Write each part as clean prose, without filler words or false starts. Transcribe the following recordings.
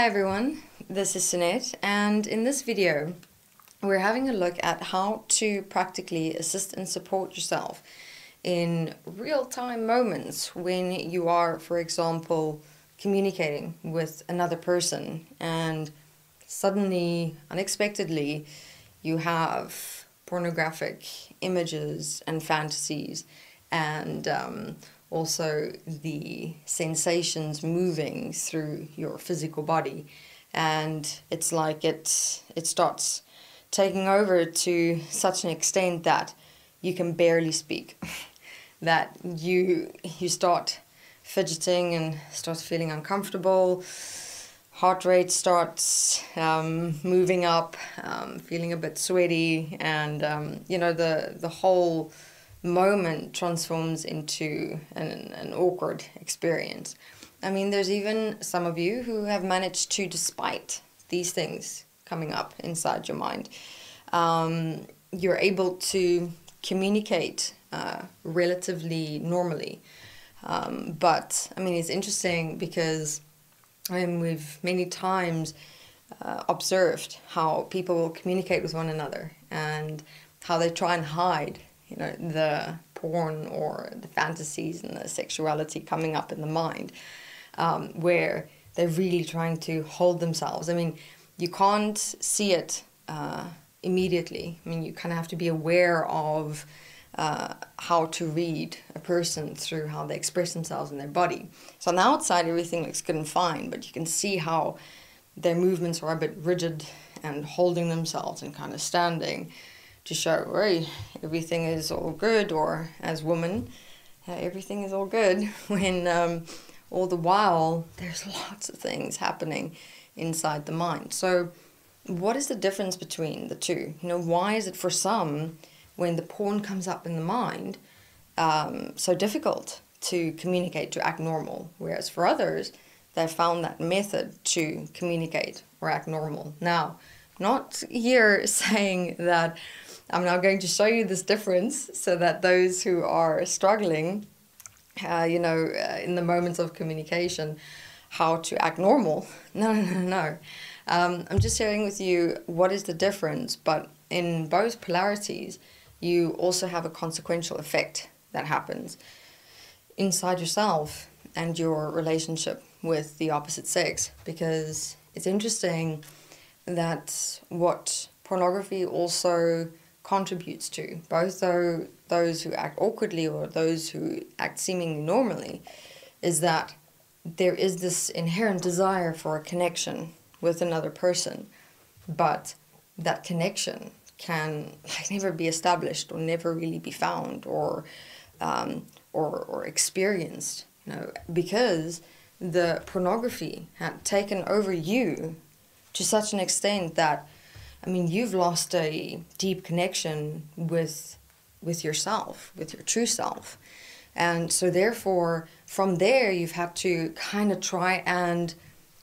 Hi everyone, this is Sunette, and in this video we're having a look at how to practically assist and support yourself in real-time moments when you are, for example, communicating with another person and suddenly, unexpectedly, you have pornographic images and fantasies and also the sensations moving through your physical body, and it's like it starts taking over to such an extent that you can barely speak, that you start fidgeting and start feeling uncomfortable, heart rate starts moving up, feeling a bit sweaty, and the whole moment transforms into an awkward experience. I mean, there's even some of you who have managed to, despite these things coming up inside your mind, you're able to communicate relatively normally. But, I mean, it's interesting because we've many times observed how people will communicate with one another and how they try and hide the porn or the fantasies and the sexuality coming up in the mind, where they're really trying to hold themselves. I mean, you can't see it immediately. I mean, you kind of have to be aware of how to read a person through how they express themselves in their body. So on the outside, everything looks good and fine, but you can see how their movements are a bit rigid and holding themselves and kind of standing to show, hey, everything is all good, or as women, everything is all good, when all the while there's lots of things happening inside the mind. So what is the difference between the two? Why is it for some, when the porn comes up in the mind, so difficult to communicate, to act normal, whereas for others, they found that method to communicate or act normal? Now, not here saying that I'm now going to show you this difference so that those who are struggling, in the moments of communication, how to act normal. No. I'm just sharing with you what is the difference, but in both polarities, you also have a consequential effect that happens inside yourself and your relationship with the opposite sex, because it's interesting that what pornography also contributes to, both those who act awkwardly or those who act seemingly normally, is that there is this inherent desire for a connection with another person, but that connection can never be established or never really be found or experienced, because the pornography had taken over you to such an extent that, you've lost a deep connection with yourself, with your true self. And so therefore, from there, you've had to kind of try and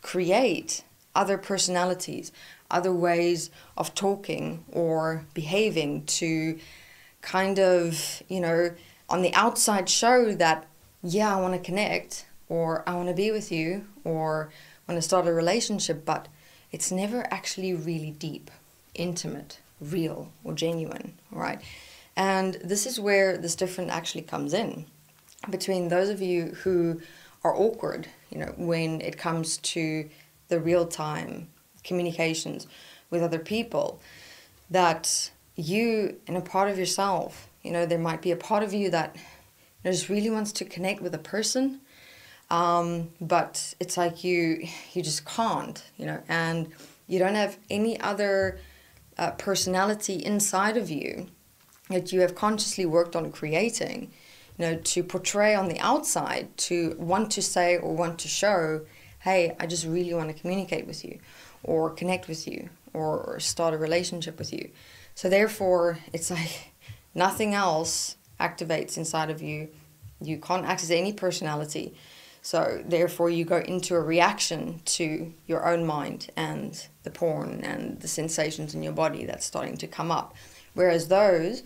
create other personalities, other ways of talking or behaving to kind of, on the outside show that, yeah, I want to connect, or I want to be with you, or I want to start a relationship, but it's never actually really deep, intimate, real, or genuine, all right? And this is where this difference actually comes in between those of you who are awkward, when it comes to the real-time communications with other people, that you, in a part of yourself, there might be a part of you that just really wants to connect with a person, but it's like you just can't, and you don't have any other personality inside of you that you have consciously worked on creating, to portray on the outside, to want to say or want to show, hey, I just really want to communicate with you or connect with you or start a relationship with you. So therefore, it's like nothing else activates inside of you. You can't access any personality. So therefore, you go into a reaction to your own mind and the porn and the sensations in your body that's starting to come up. Whereas those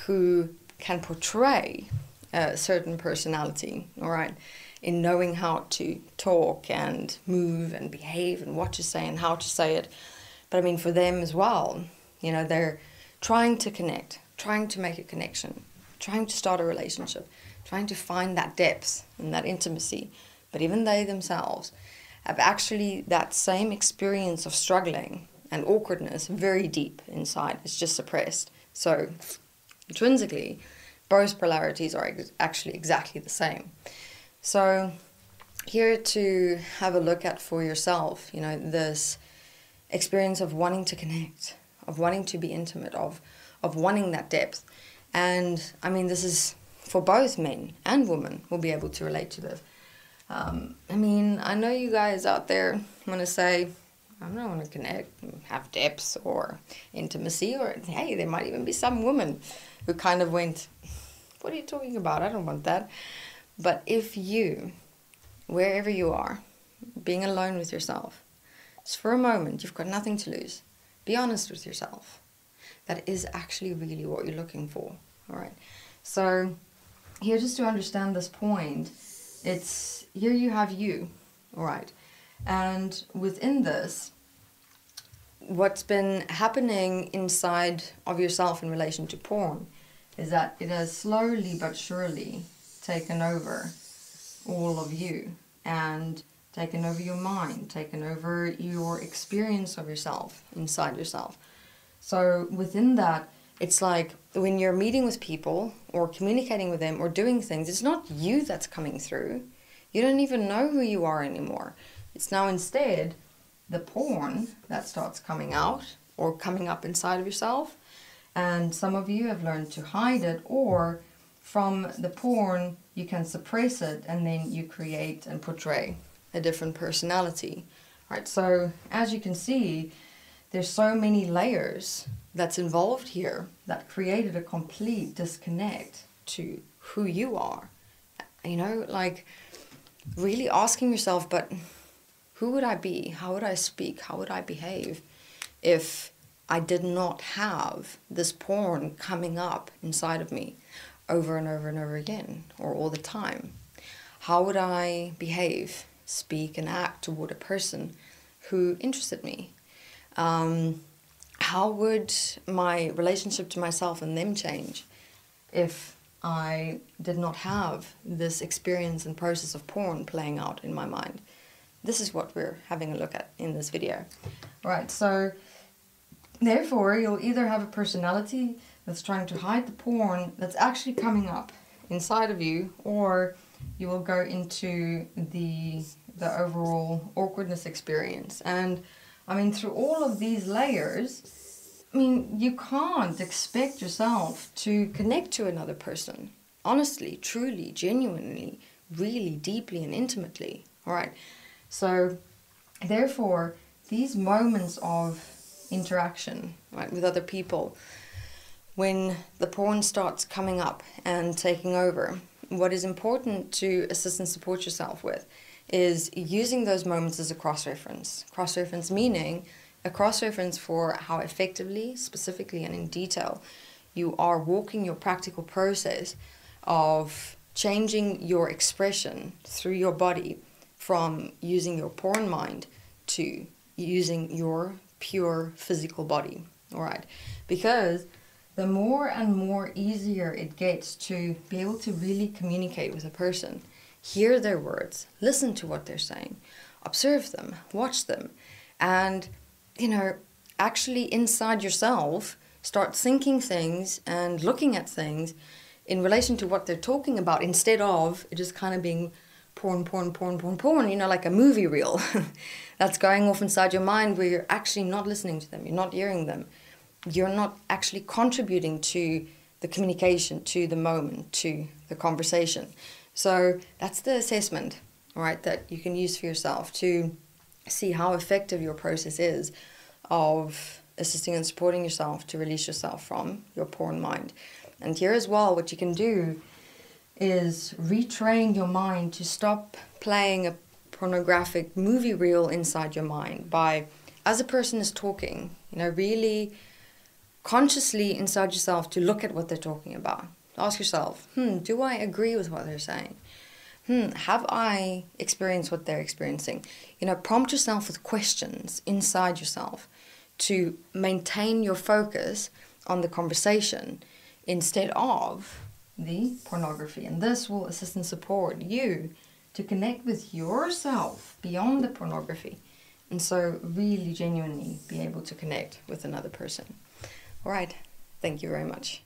who can portray a certain personality, all right, in knowing how to talk and move and behave and what to say and how to say it. But I mean, for them as well, you know, they're trying to connect, trying to make a connection, trying to start a relationship, trying to find that depth and that intimacy. But even they themselves have actually that same experience of struggling and awkwardness very deep inside. It's just suppressed. So intrinsically, both polarities are actually exactly the same. So here to have a look at for yourself, you know, this experience of wanting to connect, of wanting to be intimate, of wanting that depth. And I mean, this is for both men and women will be able to relate to this. I mean, I know you guys out there want to say, I don't want to connect, have depth or intimacy, or hey, there might even be some woman who kind of went, what are you talking about? I don't want that. But if you, wherever you are, being alone with yourself, just for a moment, you've got nothing to lose. Be honest with yourself. That is actually really what you're looking for. All right. So here, just to understand this point, it's here you have you. All right. And within this, what's been happening inside of yourself in relation to porn is that it has slowly but surely taken over all of you and taken over your mind, taken over your experience of yourself inside yourself. So within that, it's like when you're meeting with people or communicating with them or doing things, it's not you that's coming through. You don't even know who you are anymore. It's now instead the porn that starts coming out or coming up inside of yourself. And some of you have learned to hide it, or from the porn you can suppress it and then you create and portray a different personality. Right? So as you can see, there's so many layers that's involved here that created a complete disconnect to who you are. You know, like really asking yourself, but who would I be? How would I speak? How would I behave if I did not have this porn coming up inside of me over and over and over again, or all the time? How would I behave, speak and act toward a person who interested me? How would my relationship to myself and them change if I did not have this experience and process of porn playing out in my mind? This is what we're having a look at in this video. Right, so therefore you'll either have a personality that's trying to hide the porn that's actually coming up inside of you, or you will go into the overall awkwardness experience. And I mean, through all of these layers, I mean, you can't expect yourself to connect to another person honestly, truly, genuinely, really deeply and intimately. All right. So therefore, these moments of interaction, right, with other people, when the porn starts coming up and taking over, what is important to assist and support yourself with is using those moments as a cross-reference. Cross-reference meaning a cross-reference for how effectively, specifically, and in detail you are walking your practical process of changing your expression through your body from using your porn mind to using your pure physical body. All right, because the more and more easier it gets to be able to really communicate with a person, hear their words, listen to what they're saying, observe them, watch them, and, you know, actually inside yourself start thinking things and looking at things in relation to what they're talking about, instead of it just kind of being porn, you know, like a movie reel that's going off inside your mind, where you're actually not listening to them, you're not hearing them, you're not actually contributing to the communication, to the moment, to the conversation. So that's the assessment, all right, that you can use for yourself to see how effective your process is of assisting and supporting yourself to release yourself from your porn mind. And here as well, what you can do is retrain your mind to stop playing a pornographic movie reel inside your mind by, as a person is talking, you know, really consciously inside yourself to look at what they're talking about. Ask yourself, do I agree with what they're saying? have I experienced what they're experiencing? You know, prompt yourself with questions inside yourself to maintain your focus on the conversation instead of the pornography. And this will assist and support you to connect with yourself beyond the pornography. And so really genuinely be able to connect with another person. All right. Thank you very much.